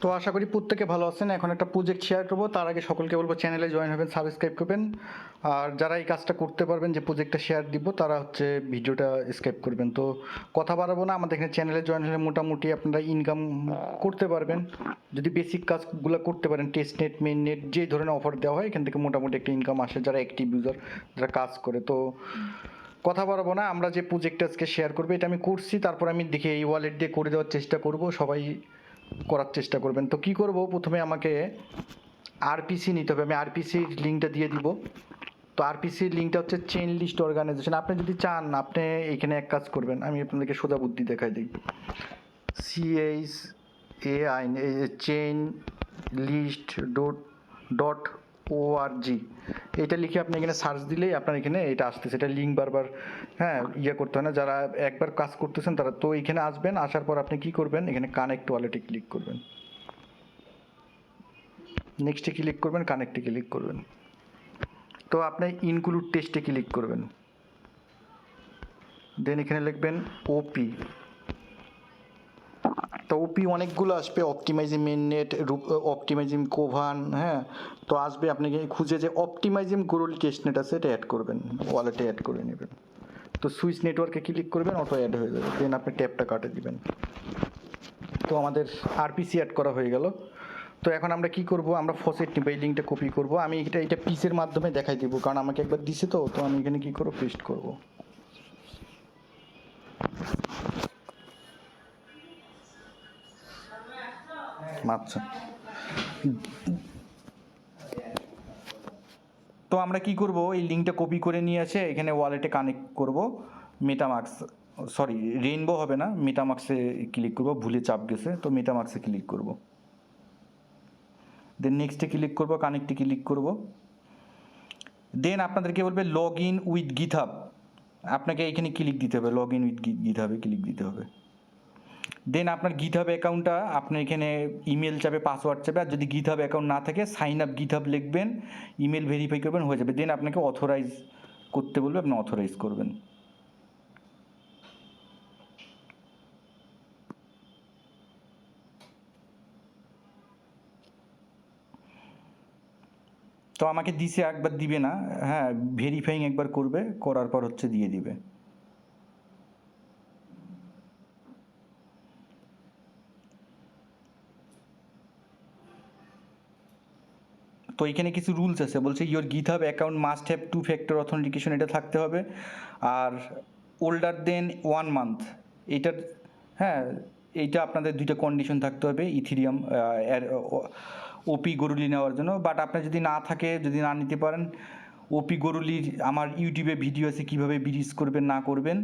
তো আশা করি প্রত্যেকে ভালো আছেন। এখন একটা প্রজেক্ট শেয়ার করবো, তার আগে সকলকে বলবো চ্যানেলে জয়েন হবেন, সাবস্ক্রাইব করবেন। আর যারা এই কাজটা করতে পারবেন, যে প্রজেক্টটা শেয়ার দিব, তারা হচ্ছে ভিডিওটা স্কিপ করবেন। তো কথা বাড়াবো না, আমাদের এখানে চ্যানেলে জয়েন হলে মোটামুটি আপনারা ইনকাম করতে পারবেন। যদি বেসিক কাজগুলো করতে পারেন, টেস্টনেট, মেইননেট, যে ধরনের অফার দেওয়া হয় এখান থেকে মোটামুটি একটা ইনকাম আসে যারা অ্যাক্টিভ ইউজার, যারা কাজ করে। তো কথা বাড়াবো না, আমরা যে প্রজেক্টটা আজকে শেয়ার করবো এটা আমি করছি, তারপর আমি দেখি এই ওয়ালেট দিয়ে করে দেওয়ার চেষ্টা করব, সবাই করার চেষ্টা করবেন। তো কি করব, প্রথমে আমাকে আরপিসি নিতে হবে, আমি আরপিসির লিঙ্কটা দিয়ে দিব। তো আরপিসির লিঙ্কটা হচ্ছে চেইন লিস্ট অর্গানাইজেশন। আপনি যদি চান, আপনি এখানে এক কাজ করবেন, আমি আপনাদেরকে সোজা বুদ্ধি দেখাই দিই। CHAI chain list dot ORG, এটা লিখে আপনি এখানে সার্চ দিলেই আপনার এখানে এটা আসতেছে। এটা লিঙ্ক বারবার করতে হয় না, যারা একবার কাজ করতেছেন তারা তো এখানে আসবেন। আসার পর আপনি কি করবেন, এখানে কানেক্ট ওয়ালেটে ক্লিক করবেন, নেক্সটে ক্লিক করবেন, কানেক্টে ক্লিক করবেন। তো আপনি ইনক্লুড টেস্টে ক্লিক করবেন, দেন এখানে লিখবেন ওপি। তো ওপি অনেকগুলো আসবে, অপটিমাইজিং মেইননেট, অপটিমাইজিং কোভান, তো আসবে। আপনাকে খুঁজে যে অপটিমাইজিং গোরলি টেস্টনেট আছে এটা অ্যাড করবেন, ওয়ালেটে অ্যাড করে নেবেন। তো সুইচ নেটওয়ার্কে ক্লিক করবেন, অটো অ্যাড হয়ে যাবে, দেন আপনি ট্যাপটা কাটে দিবেন। তো আমাদের আরপিসি অ্যাড করা হয়ে গেল। তো এখন আমরা কি করব, আমরা ফসেট নিব, এই লিঙ্কটা কপি করব। আমি এটা পিসের মাধ্যমে দেখাই দিব, কারণ আমাকে একবার দিছে। তো আমি এখানে কি করব, পেস্ট করব। আচ্ছা, তো আমরা কি করব, এই লিঙ্কটা কপি করে নিয়ে আসে এখানে ওয়ালেটে কানেক্ট করব। মেটামাক্স, সরি রেইনবো হবে না, মেটামাক্সে ক্লিক করব, ভুলে চাপ গেছে, তো মেটামাক্সে ক্লিক করব। দেন নেক্সটে ক্লিক করব, কানেক্টে ক্লিক করব। দেন আপনাদেরকে বলবে লগ ইন উইথ গিটহাব, আপনাকে এখানে ক্লিক দিতে হবে, লগ ইন উইথ গিটহাবে ক্লিক দিতে হবে। দেন আপনার গিটহাব অ্যাকাউন্টটা আপনার এখানে ইমেল চাবে, পাসওয়ার্ড চাবে। আর যদি গিটহাব অ্যাকাউন্ট না থাকে, সাইন আপ গিটহাব লিখবেন, ইমেল ভেরিফাই করবেন, হয়ে যাবে। দেন আপনাকে অথরাইজ করতে বলবে, আপনি অথরাইজ করবেন। তো আমাকে দিছে, একবার দিবে না, ভেরিফাইং একবার করবে, করার পর হচ্ছে দিয়ে দিবে। তো এখানে কিছু রুলস আছে, বলছে your GitHub account must have 2 factor authentication, এটা থাকতে হবে। আর ওল্ডার দেন 1 মান্থ, এইটার এইটা আপনাদের দুইটা কন্ডিশন থাকতে হবে ইথিরিয়াম ওপি গরুলি নেওয়ার জন্য। বাট আপনার যদি না থাকে, যদি না নিতে পারেন, ওপি গরুলির আমার ইউটিউবে ভিডিও আছে কীভাবে ব্রিজ করবেন না করবেন,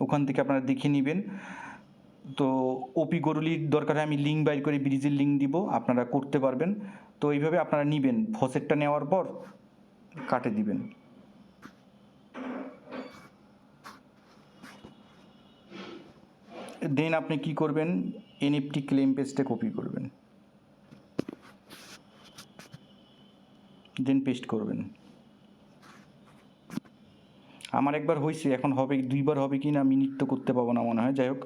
ওখান থেকে আপনারা দেখে নেবেন। তো ওপি গরুলির দরকার হয় আমি লিঙ্ক বাইর করে ব্রিজের লিঙ্ক দিব, আপনারা করতে পারবেন। তো এইভাবে আপনারা নেবেন, ফসেটটা নেওয়ার পর কাটে দিবেন। দেন আপনি কি করবেন, এনএফটি ক্লেম পেজটা কপি করবেন, দেন পেস্ট করবেন। আমার একবার হয়েছে, এখন হবে, দুইবার হবে কি না মিনিট তো করতে পাবো না মনে হয়। যাই হোক,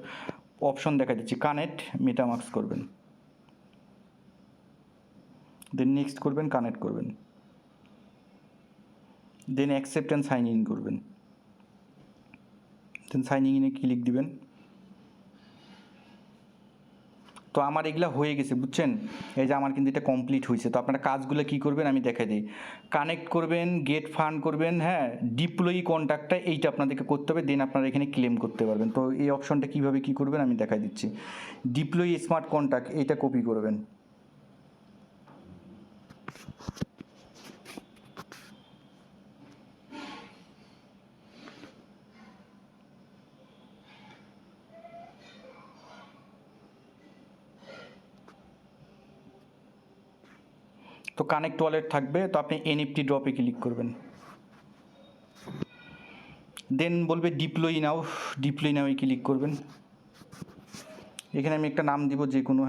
অপশন দেখা দিচ্ছি, কানেক্ট মেটামাক্স করবেন, দেন নেক্সট করবেন, কানেক্ট করবেন, দেন অ্যাকসেপ্ট অ্যান্ড সাইন ইন করবেন, দেন সাইন ইনে ক্লিক দিবেন। তো আমার এগুলা হয়ে গেছে, বুঝছেন। এই যে আমার কিন্তু এটা কমপ্লিট হয়েছে। তো আপনারা কাজগুলো কী করবেন আমি দেখাই দিই। কানেক্ট করবেন, গেট ফান্ড করবেন, ডিপ্লয়ি কন্ট্যাক্টটা এইটা আপনাদেরকে করতে হবে, দেন আপনারা এখানে ক্লেম করতে পারবেন। তো এই অপশনটা কীভাবে কী করবেন আমি দেখাই দিচ্ছি। ডিপ্লয়ি স্মার্ট কন্ট্যাক্ট, এইটা কপি করবেন, তো কানেক্ট ওয়ালেট থাকবে। তো আপনি এনএফটি ড্রপে ক্লিক করবেন, দেন বলবে ডিপ্লয়ি নাও, ডিপ্লয়ি নাও ক্লিক করবেন। এখানে আমি একটা নাম দিব যে কোনো,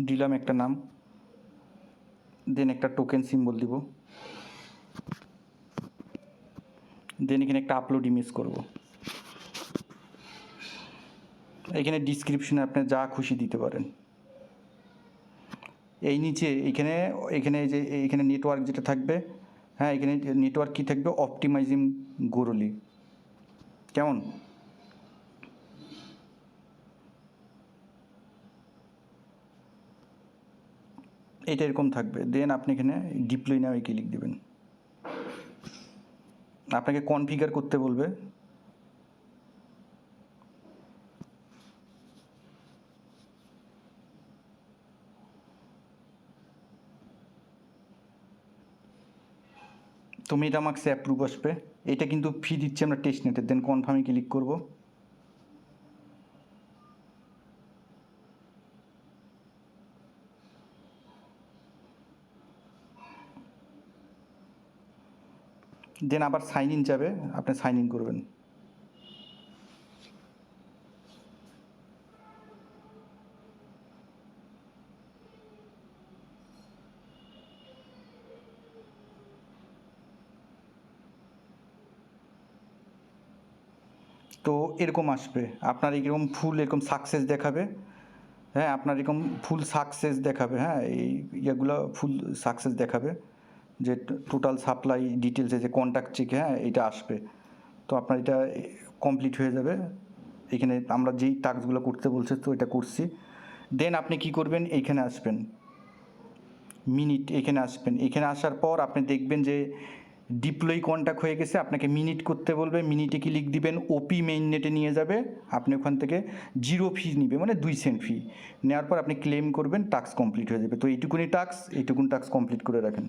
দিলাম একটা নাম, দেন একটা টোকেন সিম্বল দিব, দেন এখানে একটা আপলোড ইমেজ করব। এখানে ডিসক্রিপশনে আপনি যা খুশি দিতে পারেন। এই নিচে এখানে এখানে যে এখানে নেটওয়ার্ক যেটা থাকবে, হ্যাঁ এখানে নেটওয়ার্ক কী থাকবে, অপটিমাইজিং গোরলি, কেমন? এটা এরকম থাকবে। দেন আপনি এখানে ডিপ্লয় নাও ক্লিক দেবেন। আপনাকে কনফিগার করতে বলবে। তো মেটামাস্কে অ্যাপ্রুভ আসবে। এটা কিন্তু ফি দিচ্ছি আমরা টেস্টনেটের। দেন কনফার্মে ক্লিক করব। দেন আবার সাইন ইন যাবে, আপনি সাইন ইন করবেন। তো এরকম আসবে, আপনার এরকম ফুল এরকম সাকসেস দেখাবে। হ্যাঁ আপনার এরকম ফুল সাকসেস দেখাবে। হ্যাঁ এই ইয়েগুলো ফুল সাকসেস দেখাবে, যে টোটাল সাপ্লাই ডিটেলসে যে কন্ট্যাক্ট চেক, হ্যাঁ এটা আসবে। তো আপনার এটা কমপ্লিট হয়ে যাবে। এখানে আমরা যেই টাস্কগুলো করতে বলছে তো এটা করছি। দেন আপনি কি করবেন, এইখানে আসবেন, মিনিট এখানে আসবেন। এখানে আসার পর আপনি দেখবেন যে ডিপ্লয় কন্ট্যাক্ট হয়ে গেছে, আপনাকে মিনিট করতে বলবে। মিনিটে ক্লিক দিবেন, ওপি মেইননেটে নিয়ে যাবে। আপনি ওখান থেকে 0 ফি নিবে, মানে 2 সেন্ট ফি নেওয়ার পর আপনি ক্লেম করবেন, টাস্ক কমপ্লিট হয়ে যাবে। তো এইটুকুনি টাস্ক কমপ্লিট করে রাখেন।